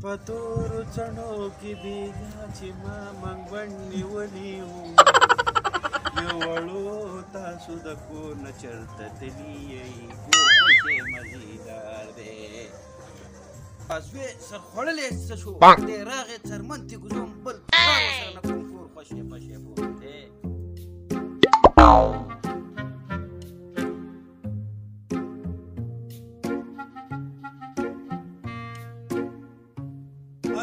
په تورو څڼو کې بېګا چې ما منګوڼ نیولي وو یو وړو تاسو د کور نه چېرته تلي یئ کور خوشې مزیدار دی پاسوې سر خوړلی څه شو دی راغې څرمن تې ګوزوم بل کار ورسره نه کوم کور خوشې پشې پروت دی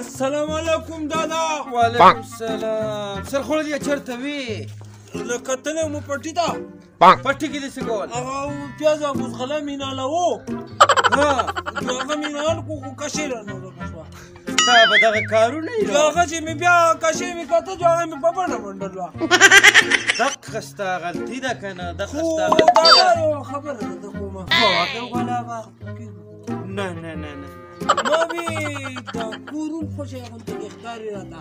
السلام علیکم دادا وعلیکم السلام سر خوړلی چېرته وې لکه تللی مو پټي ته پټي کې دې څه کول هغه پیاز او بوزغله مینالوو هغه مینال کو خو کشې رانه ورکه شوه ستا به دغه کارونه یې هغه چې مې بیا کشې مې کته چې هغه مې په بڼه منډل وه دقه ستا غلطي ده که نه دقه ستا غلطي ده دادا یوه خبره درته کومه نه نه نه نه ما وی د کورون خوشې غونته کې ښکاري راته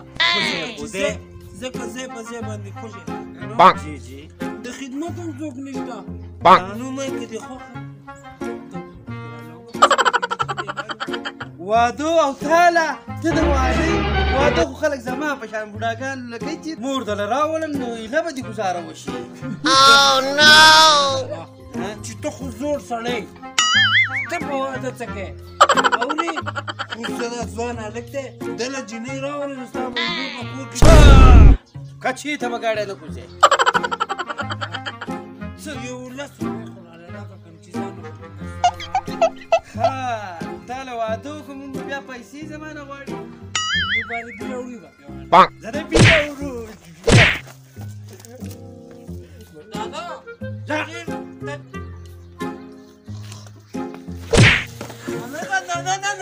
ځکه ځای په ځای باندې خوشې جی جی د خدمت هم څوک نشته نومه کې دې خوښه واده او تاله ته د واده خو خلک زما په شان بوډاګانو لکۍ چې مور دله راولم نو ایله به دې ګزاره وشي چې ته خو زوړ سړی ته په واده څه کوې اورې اوس زه دا ځوان هلک دی دله جینۍ راولې نو ستا به کور په کور کې کچې ته به ګاډی نه کوځې څه یو لس روپۍ خو راله کړم چې ځان ها تا له واده وکړو مونږ به بیا پیسې زما نه غواړي موږ باندې بیله وړي به زه نه بیله وړو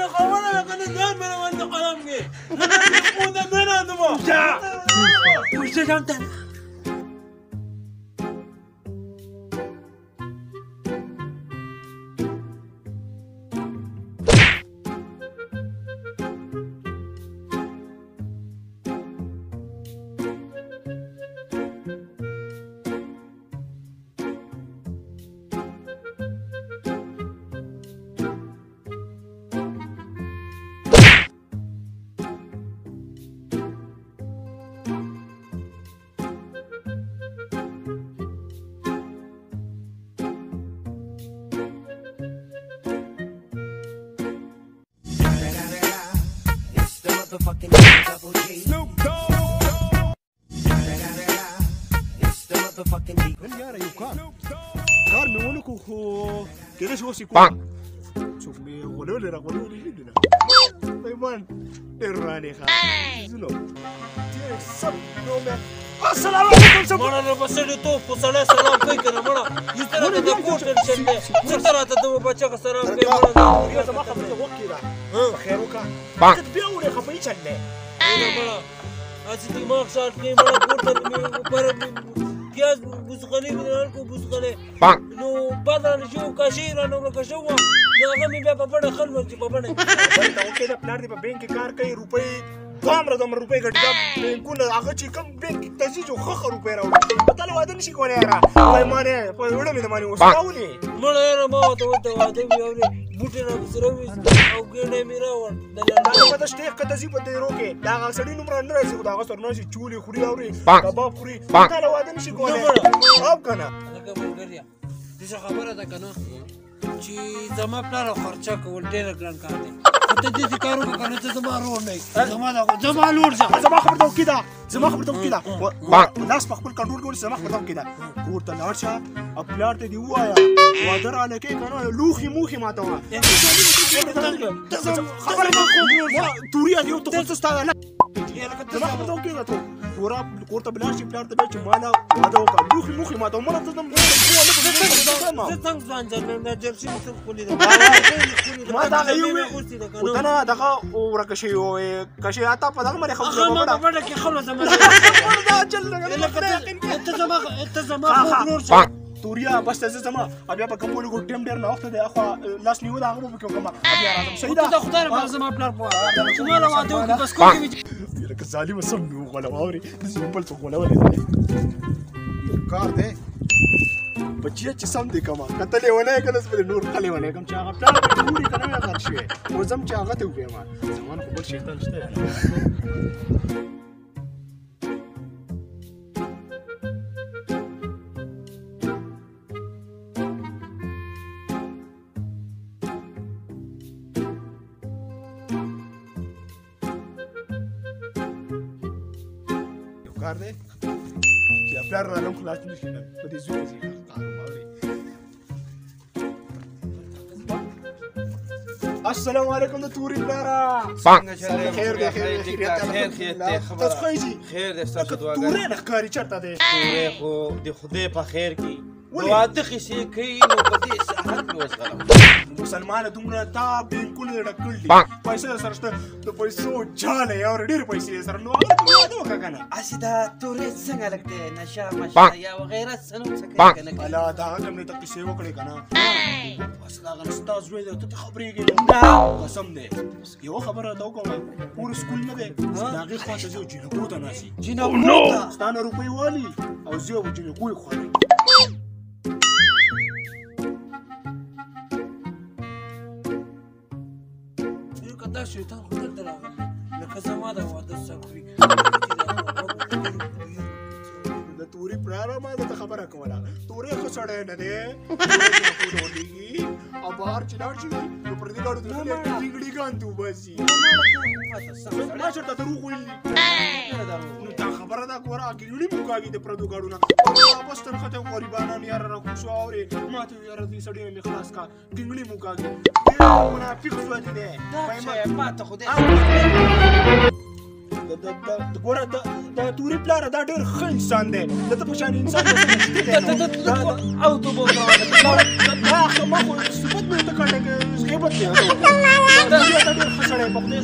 نه خبره کنه ځان مې باندې قلم کې نه نه نه نه پوښتنه جانته motherfucking double G. Snoop Dogg. It's the motherfucking D. من يا ريوكا كار مولكو خو كده شو سيكون شوف مي ولولي رغولولي لنا ايمان الراني خا زلو سب نومه السلام عليكم سب مړه بسړی تو په سړی سلام کوي کنه مړه یتره د کوټ ټنشن دی څنګه ته د بچا کا سلام کوي مړه يا زما خبره وکړه خیر وکړه کته بیا وړه خپې چلې مړه اسی دماغ شاټ کې مړه کوټه پر پیاز بوزغلې مینال کو بوزغلې نو بدل شو کاشیر نو کښو نو هغه مې بیا په بڑا خلک چې په بڑا دا اوکې دا پلان دی په بانک کې کار کوي روپۍ دومره روپۍ ګټي دا بانکونه هغه چې کوم بانک ته چې خو روپۍ راوړي په تل واده نشي کولای یاره وای مانه په وړه مې مانه وساولې مړه یاره ما ته واده وی اورې بوټي را سره وی او ګډه مې راوړ د لنډه په شټیک کته زی په دې روکه دا سړی نومره نه راځي دا غسر نه شي چولې خوري اوري کباب خوري تل واده نشي کولای او کنه هغه ملګریا دې خبره ده کنه چې زما پلار خرچه کول ډېر ګران کار دی ته دې کارو کنه ته زما رور نه زما لور ځه زما خبر ته کیدا زما خبر ته کیدا لاس په خپل کنټرول کوي زما خبر ته کیدا کور ته لاړ شه خپل ته دی وایا وادر علی کې کنه لوخي موخي ماته وا خبر ما خو توریا دی ته څه ستاره زما خبر ته کیدا ته ورا کور ته بلاش پلار ته چې مالا واده وکړ لوخي موخي ماته مړه ته زه څنګه ځان نه جرسي څه خولي ده ما دا یو وتنا دغه ورکه شی او کشي اته په دغه مری خبره ما په کې خلک زما دا چل ته زما خو نور څه توریا بس ته زما بیا په کومو لګو ټیم ډیر نه وخت دی اخو لاس نیو دا هغه په کومه بیا راځم صحیح ده خدای په زما پلار په ما له واده وکړ بس کوم لکه ظالم سم نو غلا اوري زه په تو غلا ولې کار دی بچیه چې سم دې کما کته لیونی که نه زه نور ښه لیونی کم چې هغه پلار مې ګوري که نه وی غر شوی اوس ځم چې هغه ته ووایم زمان خو بل شیطان شته کار دی چې پلار رانه خلاص نه شي په دې زوی ځي کار ماوري السلام علیکم د توري پلارا څنګه چلې خیر دی خیر دی خبره تاسو خیږي خیر دی ستاسو دعاګانې توري نه ښکاري چېرته دی تورې خو د خدای په خیر کې واده قیسې کوي نو په دې ساعت مې وزغلم مسلمانه دومره تا بلکل ډک کړل دي پیسې سره شته د پیسو جاله یو ډېر پیسې سره نو هغه واده وکړه که نه اسې دا تورې څنګه لګدی نشه مشه یا وغیره څه نو څه کوي که نه کوي الله دا هغه مې ته کیسې وکړې که نه بس دا هغه ستا زوی دی ته ته خبرېږې نه قسم دی یوه خبره راته وکړه پور سکول نه دی د هغې خوا ته ځو جینکو ته ناستي جینکو ته ستا نه روپۍ والي او زه به جینکو یې خوړی دا شیطان خو دلته راغلی لکه زما د واده سکوي د توري پلاره ما درته خبره کوله تورې ښه سړی نه دی ډولېږي او بهر چې لاړ شي نو پر دې لاړو ټینګړي ته وباسي ما چېرته دروغ ویلي نو دا خبره ده ګوره ګیړي مو کاږي د پردو ګاډونه واپس ترخته غریبانان یاره راکوشو اورې ما ته یاره دې سړی مې خلاص کا ګیړي مو کاږي منافق ځواني دی ما ته خو دې ګوره د توري پلاره دا ډېر ښه انسان دی د ته په شان انسان او تو به دا ښه ما خو صفت مې ورته کړی غیبت دی دا ډېر ښه سړی په خدای